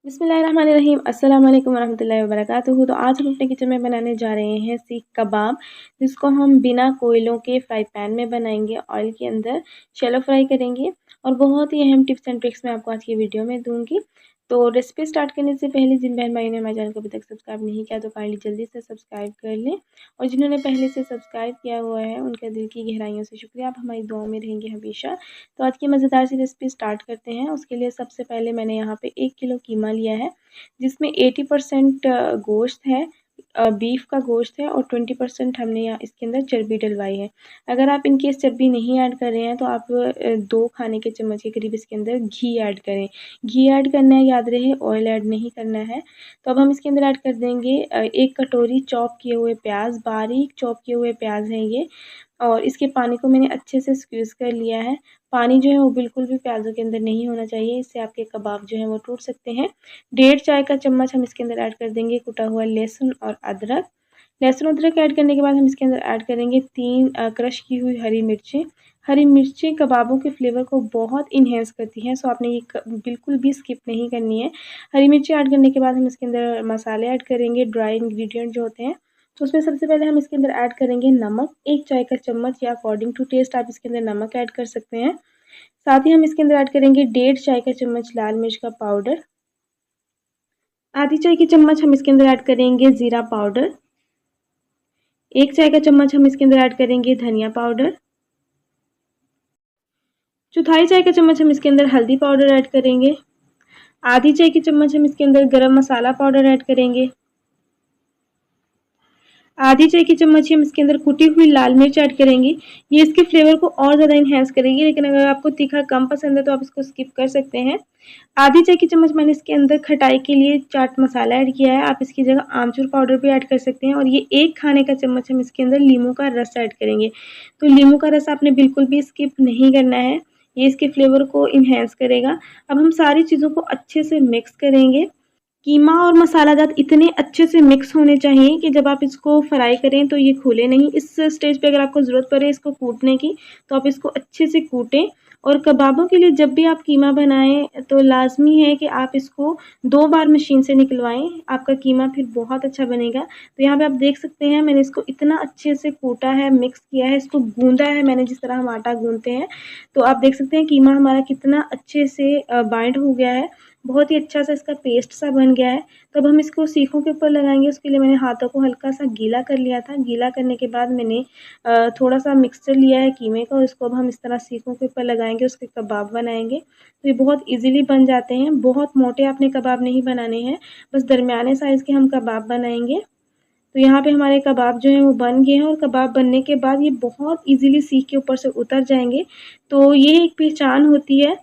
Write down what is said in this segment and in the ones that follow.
बिस्मिल्लाहिर्रहमानिर्रहीम अस्सलाम वालेकुम वरहमतुल्लाहि वबरकातुहू। तो आज हम अपने किचन में बनाने जा रहे हैं सीख कबाब, जिसको हम बिना कोयलों के फ्राई पैन में बनाएंगे, ऑयल के अंदर शैलो फ्राई करेंगे। और बहुत ही अहम टिप्स एंड ट्रिक्स मैं आपको आज की वीडियो में दूंगी। तो रेसिपी स्टार्ट करने से पहले जिन बहन भाई ने हमारे चैनल को अभी तक सब्सक्राइब नहीं किया तो काइंडली जल्दी से सब्सक्राइब कर लें, और जिन्होंने पहले से सब्सक्राइब किया हुआ है उनका दिल की गहराइयों से शुक्रिया। आप हमारी दुआओं में रहेंगे हमेशा। तो आज की मज़ेदार सी रेसिपी स्टार्ट करते हैं। उसके लिए सबसे पहले मैंने यहाँ पे 1 किलो कीमा लिया है, जिसमें 80% गोश्त है, बीफ का गोश्त है, और 20% हमने यहाँ इसके अंदर चर्बी डलवाई है। अगर आप इनकेस चर्बी नहीं ऐड कर रहे हैं तो आप 2 खाने के चम्मच के करीब इसके अंदर घी ऐड करें। घी ऐड करना है, याद रहे, ऑयल ऐड नहीं करना है। तो अब हम इसके अंदर ऐड कर देंगे 1 कटोरी चॉप किए हुए प्याज, बारीक चॉप किए हुए प्याज हैं ये। और इसके पानी को मैंने अच्छे से स्क्वीज़ कर लिया है। पानी जो है वो बिल्कुल भी प्याज़ों के अंदर नहीं होना चाहिए, इससे आपके कबाब जो हैं वो टूट सकते हैं। 1.5 चाय का चम्मच हम इसके अंदर ऐड कर देंगे कुटा हुआ लहसुन और अदरक। लहसुन अदरक ऐड करने के बाद हम इसके अंदर ऐड करेंगे 3 क्रश की हुई हरी मिर्चें। हरी मिर्चें कबाबों के फ्लेवर को बहुत इन्हेंस करती हैं, सो आपने ये बिल्कुल भी स्किप नहीं करनी है। हरी मिर्ची ऐड करने के बाद हम इसके अंदर मसाले ऐड करेंगे, ड्राई इंग्रेडिएंट जो होते हैं। तो उसमें सबसे पहले हम इसके अंदर ऐड करेंगे नमक, 1 चाय का चम्मच, या अकॉर्डिंग टू टेस्ट आप इसके अंदर नमक ऐड कर सकते हैं। साथ ही हम इसके अंदर ऐड करेंगे 1.5 चाय का चम्मच लाल मिर्च का पाउडर। आधी चाय की चम्मच हम इसके अंदर ऐड करेंगे ज़ीरा पाउडर। 1 चाय का चम्मच हम इसके अंदर ऐड करेंगे धनिया पाउडर। चौथाई चाय का चम्मच हम इसके अंदर हल्दी पाउडर ऐड करेंगे। आधी चाय की चम्मच हम इसके अंदर गरम मसाला पाउडर ऐड करेंगे। आधी चाय की चम्मच हम इसके अंदर कुटी हुई लाल मिर्च ऐड करेंगे। ये इसके फ्लेवर को और ज़्यादा इन्हेंस करेगी, लेकिन अगर आपको तीखा कम पसंद है तो आप इसको स्किप कर सकते हैं। आधी चाय की चम्मच मैंने इसके अंदर खटाई के लिए चाट मसाला ऐड किया है, आप इसकी जगह आमचूर पाउडर भी ऐड कर सकते हैं। और ये 1 खाने का चम्मच हम इसके अंदर नींबू का रस ऐड करेंगे। तो नींबू का रस आपने बिल्कुल भी स्किप नहीं करना है, ये इसके फ्लेवर को इन्हेंस करेगा। अब हम सारी चीज़ों को अच्छे से मिक्स करेंगे। कीमा और मसाला जात इतने अच्छे से मिक्स होने चाहिए कि जब आप इसको फ्राई करें तो ये खुले नहीं। इस स्टेज पे अगर आपको ज़रूरत पड़े इसको कूटने की तो आप इसको अच्छे से कूटें। और कबाबों के लिए जब भी आप कीमा बनाएं तो लाजमी है कि आप इसको 2 बार मशीन से निकलवाएं, आपका कीमा फिर बहुत अच्छा बनेगा। तो यहाँ पे आप देख सकते हैं मैंने इसको इतना अच्छे से कूटा है, मिक्स किया है, इसको गूंदा है मैंने जिस तरह हम आटा गूंदते हैं। तो आप देख सकते हैं कीमा हमारा कितना अच्छे से बाइंड हो गया है, बहुत ही अच्छा सा इसका पेस्ट सा बन गया है। तो अब हम इसको सीखों के ऊपर लगाएंगे। उसके लिए मैंने हाथों को हल्का सा गीला कर लिया था। गीला करने के बाद मैंने थोड़ा सा मिक्सचर लिया है कीमे का, और इसको अब हम इस तरह सीखों के ऊपर लगाएंगे, उसके कबाब बनाएंगे। तो ये बहुत इजीली बन जाते हैं। बहुत मोटे आपने कबाब नहीं बनाने हैं, बस दरमियाने साइज़ के हम कबाब बनाएंगे। तो यहाँ पे हमारे कबाब जो हैं वो बन गए हैं, और कबाब बनने के बाद ये बहुत इजीली सीख के ऊपर से उतर जाएंगे। तो ये एक पहचान होती है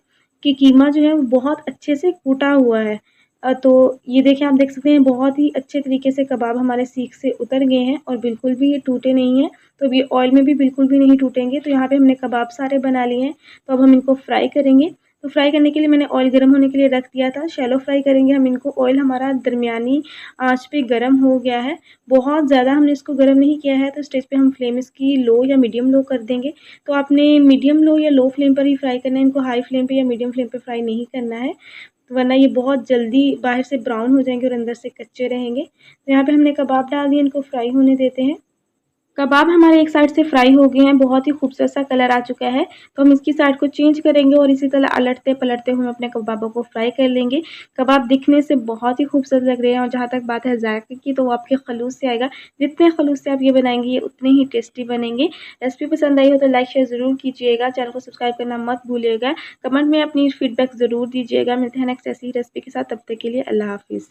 कि कीमा जो है वो बहुत अच्छे से कूटा हुआ है। तो ये देखिए, आप देख सकते हैं बहुत ही अच्छे तरीके से कबाब हमारे सीख से उतर गए हैं और बिल्कुल भी ये टूटे नहीं हैं। तो ये ऑयल में भी बिल्कुल भी नहीं टूटेंगे। तो यहाँ पे हमने कबाब सारे बना लिए हैं। तो अब हम इनको फ्राई करेंगे। तो फ्राई करने के लिए मैंने ऑयल गर्म होने के लिए रख दिया था। शैलो फ्राई करेंगे हम इनको। ऑयल हमारा दरमियानी आँच पे गर्म हो गया है, बहुत ज़्यादा हमने इसको गर्म नहीं किया है। तो स्टेज पे हम फ्लेम इसकी लो या मीडियम लो कर देंगे। तो आपने मीडियम लो या लो फ्लेम पर ही फ्राई करना है, इनको हाई फ्लेम पे या मीडियम फ्लेम पे फ्राई नहीं करना है, वरना ये बहुत जल्दी बाहर से ब्राउन हो जाएंगे और अंदर से कच्चे रहेंगे। तो यहाँ पे हमने कबाब डाल दिए, इनको फ्राई होने देते हैं। कबाब हमारे एक साइड से फ्राई हो गए हैं, बहुत ही खूबसूरत सा कलर आ चुका है। तो हम इसकी साइड को चेंज करेंगे और इसी तरह अलटते पलटते हुए अपने कबाबों को फ्राई कर लेंगे। कबाब दिखने से बहुत ही खूबसूरत लग रहे हैं, और जहाँ तक बात है जायके की तो वो आपके खलूस से आएगा। जितने खलूस से आप ये बनाएंगे ये उतने ही टेस्टी बनेंगे। रेसिपी पसंद आई हो तो लाइक शेयर ज़रूर कीजिएगा, चैनल को सब्सक्राइब करना मत भूलिएगा। कमेंट में अपनी फीडबैक ज़रूर दीजिएगा। मिलते हैं नेक्स्ट ऐसी ही रेसिपी के साथ, तब तक के लिए अल्लाह हाफिज़।